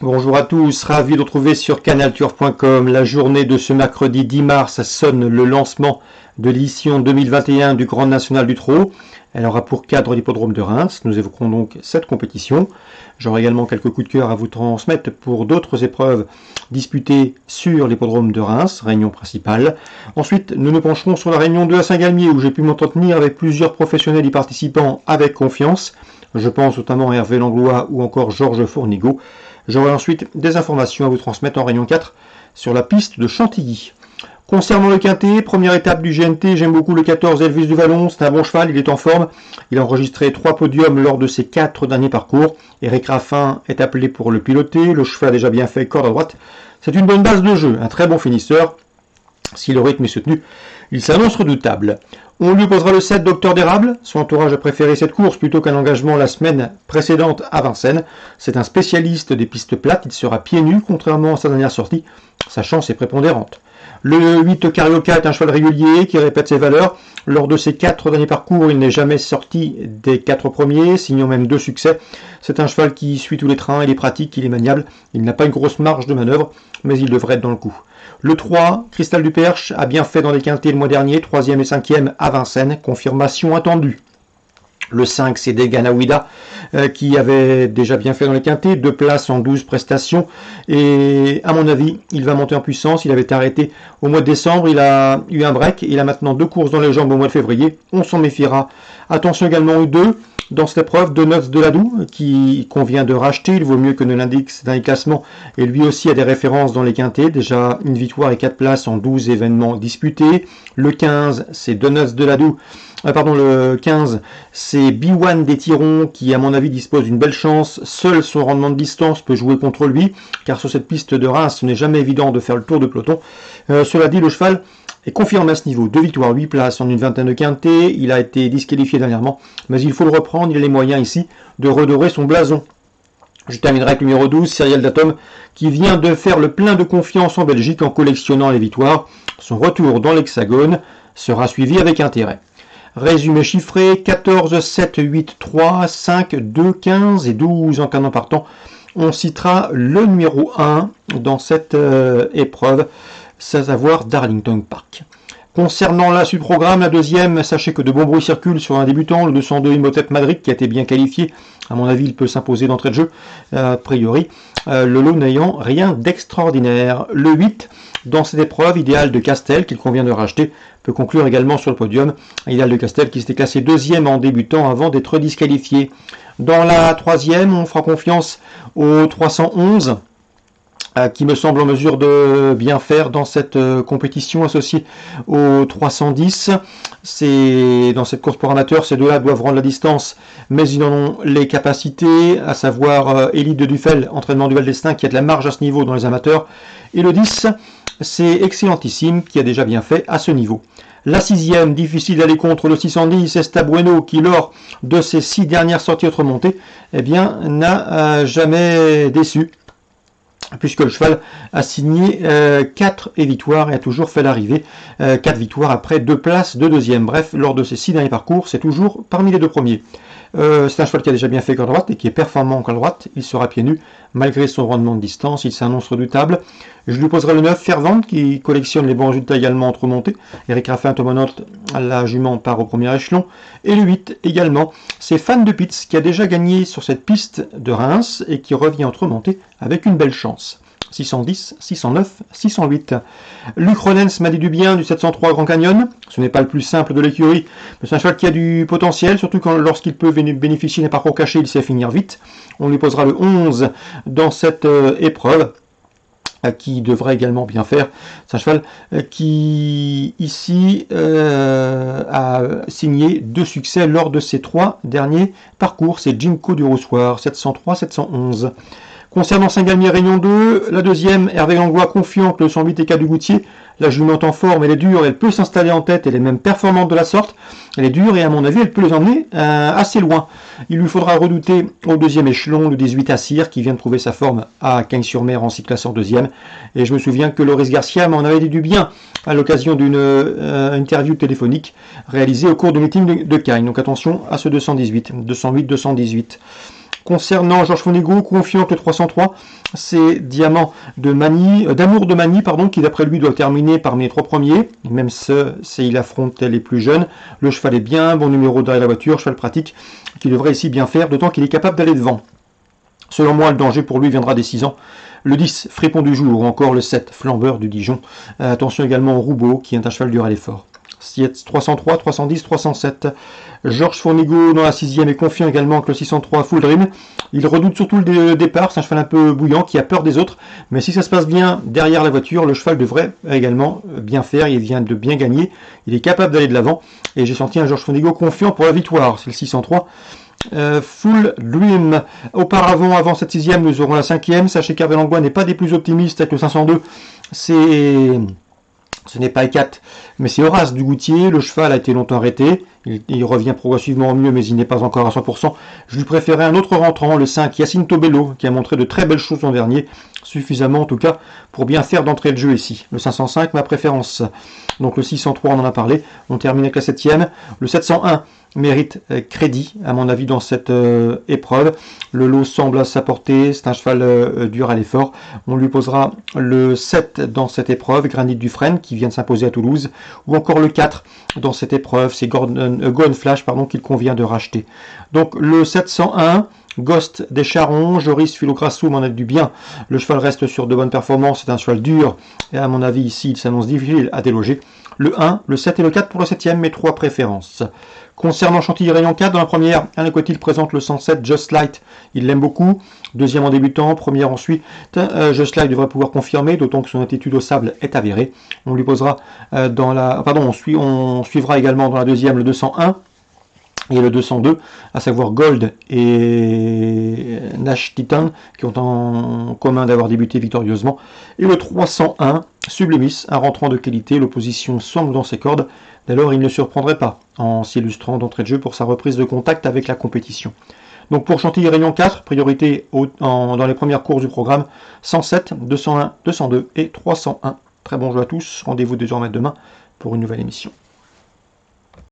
Bonjour à tous, ravi de vous retrouver sur canalturf.com. La journée de ce mercredi 10 mars sonne le lancement de l'édition 2021 du Grand National du Trot. Elle aura pour cadre l'hippodrome de Reims. Nous évoquerons donc cette compétition. J'aurai également quelques coups de cœur à vous transmettre pour d'autres épreuves disputées sur l'hippodrome de Reims, réunion principale. Ensuite, nous nous pencherons sur la réunion 2 à Saint-Galmier où j'ai pu m'entretenir avec plusieurs professionnels y participant avec confiance. Je pense notamment à Hervé Langlois ou encore Georges Fournigaud. J'aurai ensuite des informations à vous transmettre en réunion 4 sur la piste de Chantilly. Concernant le quintet, première étape du GNT, j'aime beaucoup le 14 Elvis du Vallon, c'est un bon cheval, il est en forme. Il a enregistré 3 podiums lors de ses 4 derniers parcours. Éric Raffin est appelé pour le piloter, le cheval a déjà bien fait corde à droite. C'est une bonne base de jeu, un très bon finisseur. Si le rythme est soutenu, il s'annonce redoutable. On lui posera le 7 Docteur d'Érable. Son entourage a préféré cette course plutôt qu'un engagement la semaine précédente à Vincennes. C'est un spécialiste des pistes plates. Il sera pieds nus, contrairement à sa dernière sortie. Sa chance est prépondérante. Le 8 Carioca est un cheval régulier qui répète ses valeurs. Lors de ses 4 derniers parcours, il n'est jamais sorti des 4 premiers, signant même 2 succès. C'est un cheval qui suit tous les trains, il est pratique, il est maniable. Il n'a pas une grosse marge de manœuvre, mais il devrait être dans le coup. Le 3, Cristal du Perche, a bien fait dans les quintets le mois dernier, 3e et 5e à Vincennes, confirmation attendue. Le 5, c'est Deganawida, qui avait déjà bien fait dans les quintets, 2 places en 12 prestations. Et à mon avis, il va monter en puissance. Il avait été arrêté au mois de décembre, il a eu un break. Il a maintenant 2 courses dans les jambes au mois de février. On s'en méfiera. Attention également aux 2. Dans cette épreuve, de Neuf de Ladoux, qui convient de racheter, il vaut mieux que ne l'indique dans les classements, et lui aussi a des références dans les quintets, déjà une victoire et 4 places en 12 événements disputés. Le 15, c'est de Neuf de Ladoux, le 15, c'est B1 des Tirons, qui à mon avis dispose d'une belle chance. Seul son rendement de distance peut jouer contre lui, car sur cette piste de Reims, ce n'est jamais évident de faire le tour de peloton. Cela dit, le cheval est confirmé à ce niveau. 2 victoires, 8 places en une vingtaine de quintets. Il a été disqualifié dernièrement, mais il faut le reprendre. Il a les moyens ici de redorer son blason. Je terminerai avec le numéro 12, Serial Datum, qui vient de faire le plein de confiance en Belgique en collectionnant les victoires. Son retour dans l'Hexagone sera suivi avec intérêt. Résumé chiffré, 14, 7, 8, 3, 5, 2, 15 et 12 en canon partant. On citera le numéro 1 dans cette épreuve, c'est à savoir Darlington Park. Concernant la suite programme, la deuxième, sachez que de bons bruits circulent sur un débutant, le 202 Imhotep Madrid, qui a été bien qualifié. À mon avis, il peut s'imposer d'entrée de jeu, a priori. Le lot n'ayant rien d'extraordinaire. Le 8, dans cette épreuve, Idéal de Castel, qu'il convient de racheter, peut conclure également sur le podium. Idéal de Castel qui s'était classé deuxième en débutant avant d'être disqualifié. Dans la troisième, on fera confiance au 311. Qui me semble en mesure de bien faire dans cette compétition associée au 310. C'est dans cette course pour amateurs, ces deux-là doivent rendre la distance, mais ils en ont les capacités, à savoir Élite de Duffel, entraînement du Val-d'Estaing, qui a de la marge à ce niveau dans les amateurs. Et le 10, c'est Excellentissime, qui a déjà bien fait à ce niveau. La 6e, difficile d'aller contre le 610, Estabueno, qui lors de ses 6 dernières sorties autres montées, eh bien, n'a jamais déçu, puisque le cheval a signé 4 victoires et a toujours fait l'arrivée. 4 victoires après 2 places de deuxième. Bref, lors de ses 6 derniers parcours, c'est toujours parmi les 2 premiers. C'est un cheval qui a déjà bien fait corde droite et qui est performant en corde droite. Il sera pieds nus, malgré son rendement de distance, il s'annonce redoutable. Je lui poserai le 9, Fervente, qui collectionne les bons résultats également entre montées. Éric Raffin, Thomonote, la jument part au premier échelon. Et le 8 également, c'est Fan de Pitts, qui a déjà gagné sur cette piste de Reims et qui revient entre montées avec une belle chance. 610, 609, 608. Luc Ronens m'a dit du bien du 703 Grand Canyon. Ce n'est pas le plus simple de l'écurie, mais c'est un cheval qui a du potentiel, surtout lorsqu'il peut bénéficier d'un parcours caché, il sait finir vite. On lui posera le 11 dans cette épreuve, qui devrait également bien faire. C'est un cheval qui, ici, a signé 2 succès lors de ses 3 derniers parcours. C'est Jinko du Roussoir, 703, 711. Concernant Saint-Galmier Réunion 2, la deuxième, Hervé Langlois confiante le 108 et 4 du Goutier. La jument en forme, elle est dure, elle peut s'installer en tête, elle est même performante de la sorte. Elle est dure et à mon avis, elle peut les emmener assez loin. Il lui faudra redouter au deuxième échelon le 18 Assir qui vient de trouver sa forme à Cagnes-sur-Mer en s'y classant deuxième. Et je me souviens que Loris Garcia m'en avait dit du bien à l'occasion d'une interview téléphonique réalisée au cours du meeting de Cagnes. Donc attention à ce 218, 208, 218. Concernant Georges Fonégo, confiant que le 303, c'est Diamant d'amour de Mani, qui d'après lui doit terminer parmi les 3 premiers, même s'il affronte les plus jeunes. Le cheval est bien, bon numéro derrière la voiture, cheval pratique, qui devrait ici bien faire, d'autant qu'il est capable d'aller devant. Selon moi, le danger pour lui viendra des 6 ans. Le 10, Fripon du jour, ou encore le 7, Flambeur du Dijon. Attention également au Roubaud, qui est un cheval dur à l'effort. Sietz 303, 310, 307. Georges Fournigo dans la 6e est confiant également avec le 603 Full Dream. Il redoute surtout le départ, c'est un cheval un peu bouillant qui a peur des autres, mais si ça se passe bien derrière la voiture, le cheval devrait également bien faire, il vient de bien gagner, il est capable d'aller de l'avant, et j'ai senti un Georges Fournigo confiant pour la victoire, c'est le 603. Full Dream. Auparavant, avant cette 6e, nous aurons la 5e. Sachez qu'Hervé Langlois n'est pas des plus optimistes avec le 502. Ce n'est pas E4, mais c'est Horace Dugoutier. Le cheval a été longtemps arrêté. Il revient progressivement au mieux, mais il n'est pas encore à 100%. Je lui préférais un autre rentrant, le 5, Yacine Tobello, qui a montré de très belles choses l'an dernier. Suffisamment, en tout cas, pour bien faire d'entrée de jeu ici. Le 505, ma préférence. Donc le 603, on en a parlé. On termine avec la 7e. Le 701 mérite crédit, à mon avis, dans cette épreuve. Le lot semble à sa portée, c'est un cheval dur à l'effort. On lui posera le 7 dans cette épreuve, Granit Dufresne, qui vient de s'imposer à Toulouse, ou encore le 4 dans cette épreuve, c'est Gone Flash, qu'il convient de racheter. Donc le 701, Ghost des Charons, Joris Philograssou m'en a du bien. Le cheval reste sur de bonnes performances, c'est un cheval dur, et à mon avis, ici, il s'annonce difficile à déloger. Le 1, le 7 et le 4 pour le 7e, mes 3 préférences. Concernant Chantilly-Rayon 4, dans la première, Alain Cotil présente le 107 Just Light. Il l'aime beaucoup. Deuxième en débutant, première ensuite. Just Light devrait pouvoir confirmer, d'autant que son attitude au sable est avérée. On lui posera on suivra également dans la deuxième le 201 et le 202, à savoir Gold et Nash Titan, qui ont en commun d'avoir débuté victorieusement. Et le 301, Sublimis, un rentrant de qualité, l'opposition semble dans ses cordes, dès lors il ne surprendrait pas en s'illustrant d'entrée de jeu pour sa reprise de contact avec la compétition. Donc pour Chantilly-Réunion 4, priorité dans les premières courses du programme, 107, 201, 202 et 301. Très bon jeu à tous, rendez-vous désormais demain pour une nouvelle émission.